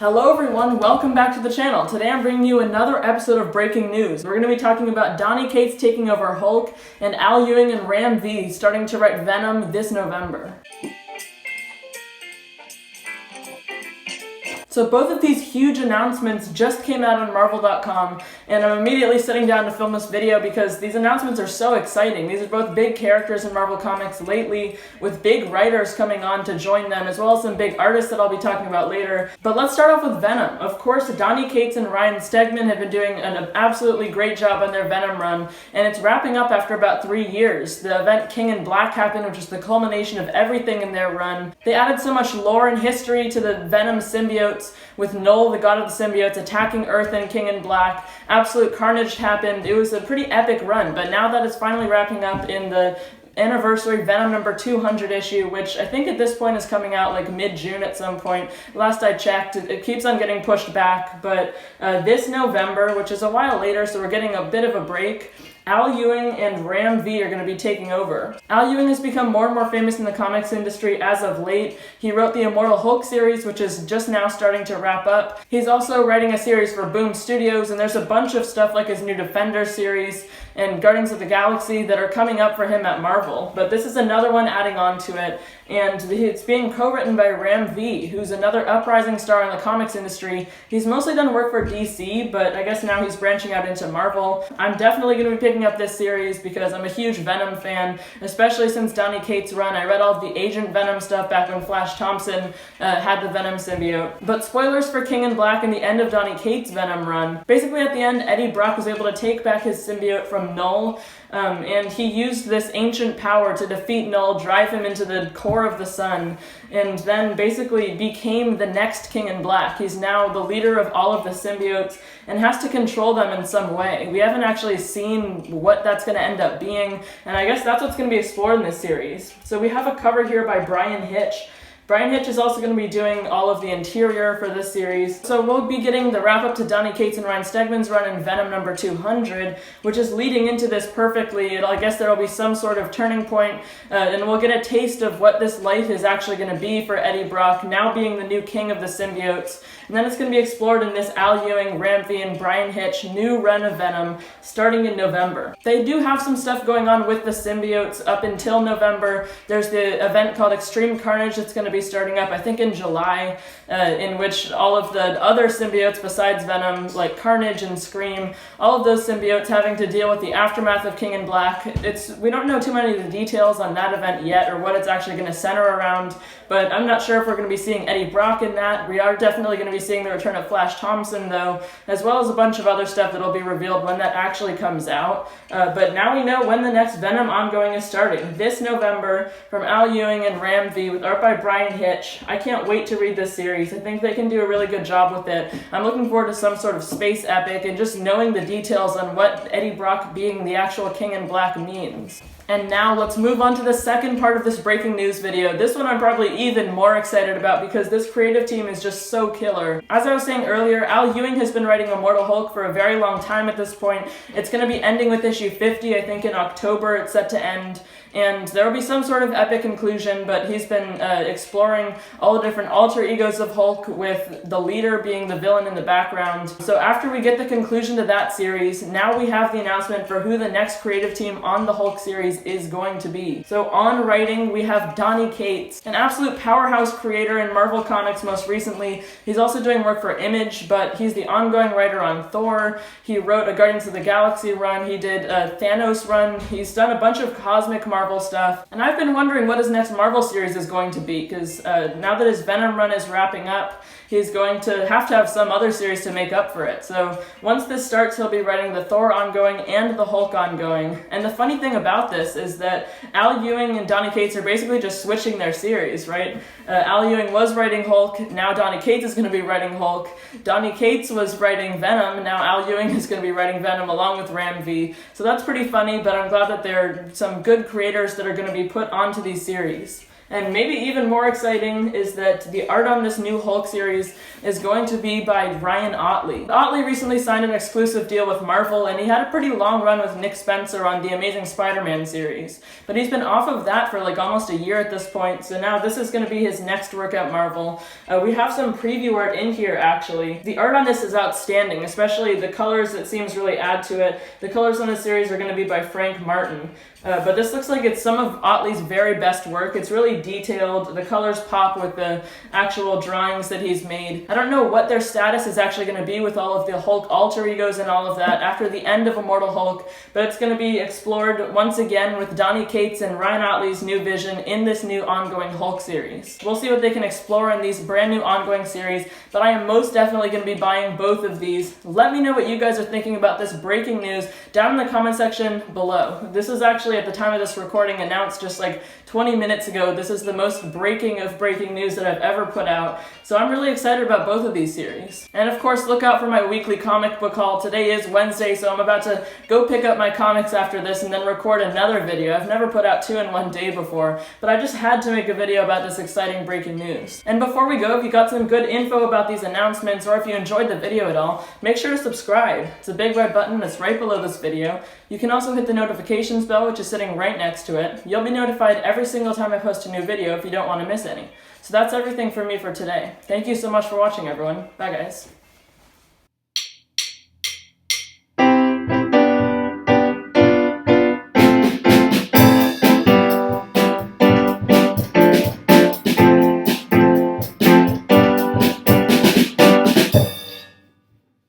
Hello everyone, welcome back to the channel. Today I'm bringing you another episode of breaking news. We're going to be talking about Donny Cates taking over Hulk and Al Ewing and Ram V starting to write Venom this November. So both of these huge announcements just came out on Marvel.com, and I'm immediately sitting down to film this video because these announcements are so exciting. These are both big characters in Marvel Comics lately, with big writers coming on to join them, as well as some big artists that I'll be talking about later. But let's start off with Venom. Of course, Donny Cates and Ryan Stegman have been doing an absolutely great job on their Venom run, and it's wrapping up after about 3 years. The event King in Black happened, which is the culmination of everything in their run. They added so much lore and history to the Venom symbiotes, with Null, the god of the symbiotes, attacking Earth in King in Black. Absolute carnage happened. It was a pretty epic run, but now that it's finally wrapping up in the anniversary Venom number 200 issue, which I think at this point is coming out like mid-June at some point. Last I checked, it keeps on getting pushed back, but this November, which is a while later, so we're getting a bit of a break, Al Ewing and Ram V are going to be taking over. Al Ewing has become more and more famous in the comics industry as of late. He wrote the Immortal Hulk series, which is just now starting to wrap up. He's also writing a series for Boom Studios, and there's a bunch of stuff like his new Defender series and Guardians of the Galaxy that are coming up for him at Marvel. But this is another one adding on to it, and it's being co-written by Ram V, who's another uprising star in the comics industry. He's mostly done work for DC, but I guess now he's branching out into Marvel. I'm definitely going to be picking up this series because I'm a huge Venom fan, especially since Donny Cates' run. I read all of the Agent Venom stuff back when Flash Thompson had the Venom symbiote. But spoilers for King in Black and the end of Donny Cates' Venom run. Basically at the end, Eddie Brock was able to take back his symbiote from Null, and he used this ancient power to defeat Null, drive him into the core of the sun, and then basically became the next King in Black. He's now the leader of all of the symbiotes and has to control them in some way. We haven't actually seen what that's going to end up being, and I guess that's what's going to be explored in this series. So we have a cover here by Brian Hitch. Brian Hitch is also going to be doing all of the interior for this series. So we'll be getting the wrap-up to Donny Cates and Ryan Stegman's run in Venom number 200, which is leading into this perfectly. I guess there will be some sort of turning point, and we'll get a taste of what this life is actually going to be for Eddie Brock, now being the new king of the symbiotes. And then it's going to be explored in this Al Ewing, Ram V, and Brian Hitch new run of Venom starting in November. They do have some stuff going on with the symbiotes up until November. There's the event called Extreme Carnage that's going to be starting up, I think, in July, in which all of the other symbiotes besides Venom, like Carnage and Scream, all of those symbiotes having to deal with the aftermath of King in Black. We don't know too many of the details on that event yet or what it's actually going to center around, but I'm not sure if we're going to be seeing Eddie Brock in that. We are definitely going to be seeing the return of Flash Thompson, though, as well as a bunch of other stuff that will be revealed when that actually comes out. But now we know when the next Venom ongoing is starting. This November from Al Ewing and Ram V with art by Brian Hitch. I can't wait to read this series. I think they can do a really good job with it. I'm looking forward to some sort of space epic and just knowing the details on what Eddie Brock being the actual King in Black means. And now let's move on to the second part of this breaking news video. This one I'm probably even more excited about because this creative team is just so killer. As I was saying earlier, Al Ewing has been writing Immortal Hulk for a very long time at this point. It's going to be ending with issue 50, I think in October it's set to end. And there will be some sort of epic conclusion, but he's been exploring all the different alter egos of Hulk, with the leader being the villain in the background. So after we get the conclusion to that series, now we have the announcement for who the next creative team on the Hulk series is going to be. So on writing, we have Donny Cates, an absolute powerhouse creator in Marvel Comics most recently. He's also doing work for Image, but he's the ongoing writer on Thor. He wrote a Guardians of the Galaxy run. He did a Thanos run. He's done a bunch of cosmic Marvel stuff. And I've been wondering what his next Marvel series is going to be, because now that his Venom run is wrapping up, he's going to have some other series to make up for it. So once this starts, he'll be writing the Thor ongoing and the Hulk ongoing. And the funny thing about this is that Al Ewing and Donny Cates are basically just switching their series, right? Al Ewing was writing Hulk, now Donny Cates is going to be writing Hulk. Donny Cates was writing Venom, now Al Ewing is going to be writing Venom along with Ram V. So that's pretty funny, but I'm glad that there are some good creators that are going to be put onto these series. And maybe even more exciting is that the art on this new Hulk series is going to be by Ryan Ottley. Ottley recently signed an exclusive deal with Marvel, and he had a pretty long run with Nick Spencer on the Amazing Spider-Man series. But he's been off of that for like almost a year at this point, so now this is going to be his next work at Marvel. We have some preview art in here, actually. The art on this is outstanding, especially the colors. It seems really add to it. The colors on this series are going to be by Frank Martin. But this looks like it's some of Ottley's very best work. It's really detailed. The colors pop with the actual drawings that he's made. I don't know what their status is actually going to be with all of the Hulk alter egos and all of that after the end of Immortal Hulk, but it's going to be explored once again with Donny Cates and Ryan Ottley's new vision in this new ongoing Hulk series. We'll see what they can explore in these brand new ongoing series, but I am most definitely going to be buying both of these. Let me know what you guys are thinking about this breaking news down in the comment section below. This is actually, at the time of this recording, announced just like 20 minutes ago. This is the most breaking of breaking news that I've ever put out, so I'm really excited about both of these series. And of course, look out for my weekly comic book haul. Today is Wednesday, so I'm about to go pick up my comics after this and then record another video. I've never put out 2 in one day before, but I just had to make a video about this exciting breaking news. And before we go, if you got some good info about these announcements, or if you enjoyed the video at all, make sure to subscribe. It's a big red button that's right below this video. You can also hit the notifications bell, which is sitting right next to it. You'll be notified every single time I post a new video if you don't want to miss any. So that's everything for me for today. Thank you so much for watching, everyone. Bye, guys.